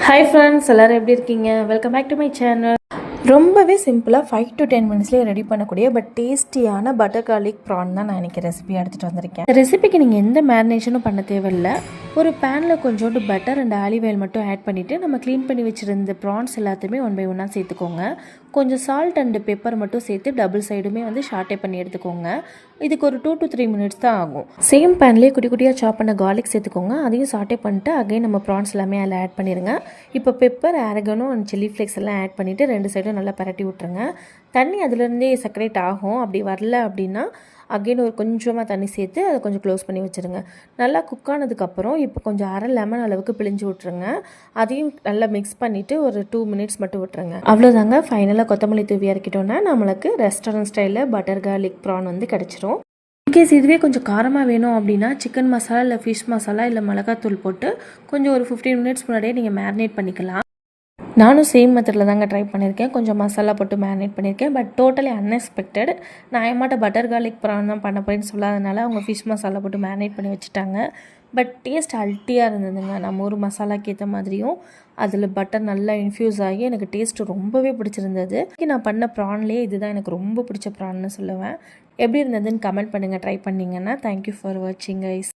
Hi friends, எல்லோரும் எப்படி இருக்கீங்க? Welcome back to my channel. ரொம்பவே சிம்பிளாக 5 to 10 மினிட்ஸ்லேயே ரெடி பண்ணக்கூடிய பட் டேஸ்டியான பட்டர் கார்லிக் ப்ரான் தான் நான் இன்றைக்கி ரெசிபி எடுத்துகிட்டு வந்திருக்கேன். இந்த ரெசிபிக்கு நீங்கள் எந்த மேரினேஷனும் பண்ண தேவையில்லை. ஒரு பேனில் கொஞ்சோண்டு பட்டர் அண்ட் ஆலிவ் ஆயில் மட்டும் ஆட் பண்ணிவிட்டு நம்ம க்ளீன் பண்ணி வச்சுருந்த ப்ரான்ஸ் எல்லாத்தையுமே 1 by 1 சேர்த்துக்கோங்க. கொஞ்சம் சால்ட் அண்டு பெப்பர் மட்டும் சேர்த்து டபுள் சைடுமே ஷார்ட்டே பண்ணி எடுத்துக்கோங்க. இதுக்கு ஒரு 2 to 3 மினிட்ஸ் தான் ஆகும். சேம் பேன்லேயே குட்டி குட்டியாக சாப் பண்ண கார்லிக் சேர்த்துக்கோங்க. அதையும் சார்ட்டே பண்ணிட்டு அகைன் நம்ம ப்ரான்ஸ் எல்லாமே அதில் ஆட் பண்ணிடுங்க. இப்போ பெப்பர், ஆரகனோ அண்ட் சில்லி ஃப்ளேக்ஸ் எல்லாம் ஆட் பண்ணிவிட்டு 2 சைடும் நல்லா பரட்டி விட்ருங்க. தண்ணி அதுலேருந்தே செப்பரேட் ஆகும். அப்படி வரல அப்படின்னா அகெயின் ஒரு கொஞ்சமாக தண்ணி சேர்த்து அதை கொஞ்சம் க்ளோஸ் பண்ணி வச்சுருங்க. நல்லா குக் ஆனதுக்கப்புறம் இப்போ கொஞ்சம் அரை லெமன் அளவுக்கு பிழிஞ்சு விட்ருங்க. அதையும் நல்லா மிக்ஸ் பண்ணிவிட்டு ஒரு 2 மினிட்ஸ் மட்டும் விட்டுருங்க. அவ்வளோதாங்க. ஃபைனலாக கொத்தமல்லி தூவி இறக்கிட்டோன்னா நம்மளுக்கு ரெஸ்டாரண்ட் ஸ்டைலில் பட்டர் கார்லிக் ப்ரான் கிடச்சிரும். இன்கேஸ் இதுவே கொஞ்சம் காரமாக வேணும் அப்படின்னா சிக்கன் மசாலா இல்லை ஃபிஷ் மசாலா இல்லை மிளகாத்தூள் போட்டு கொஞ்சம் ஒரு 15 மினிட்ஸ் முன்னாடியே நீங்கள் மேரினேட் பண்ணிக்கலாம். நானும் சேம் மெத்தடில் தாங்க ட்ரை பண்ணியிருக்கேன். கொஞ்சம் மசாலா போட்டு மேரினேட் பண்ணியிருக்கேன். But totally unexpected. நான் ஏமாட்ட பட்டர் கார்லிக் ப்ரான் தான் பண்ண போகிறேன்னு சொல்லாதனால அவங்க ஃபிஷ் மசாலா போட்டு மேரினேட் பண்ணி வச்சுட்டாங்க. பட் டேஸ்ட் அல்ட்டியாக இருந்ததுங்க. நம்ம ஒரு மசாலாக்கு ஏற்ற மாதிரியும் அதில் பட்டர் நல்லா இன்ஃப்யூஸ் ஆகி எனக்கு டேஸ்ட்டு ரொம்பவே பிடிச்சிருந்தது. நான் பண்ண ப்ரான்லேயே இதுதான் எனக்கு ரொம்ப பிடிச்ச ப்ரான்னு சொல்லுவேன். எப்படி இருந்ததுன்னு கமெண்ட் பண்ணுங்கள் ட்ரை பண்ணிங்கன்னா. தேங்க்யூ ஃபார் வாட்சிங் கைஸ்.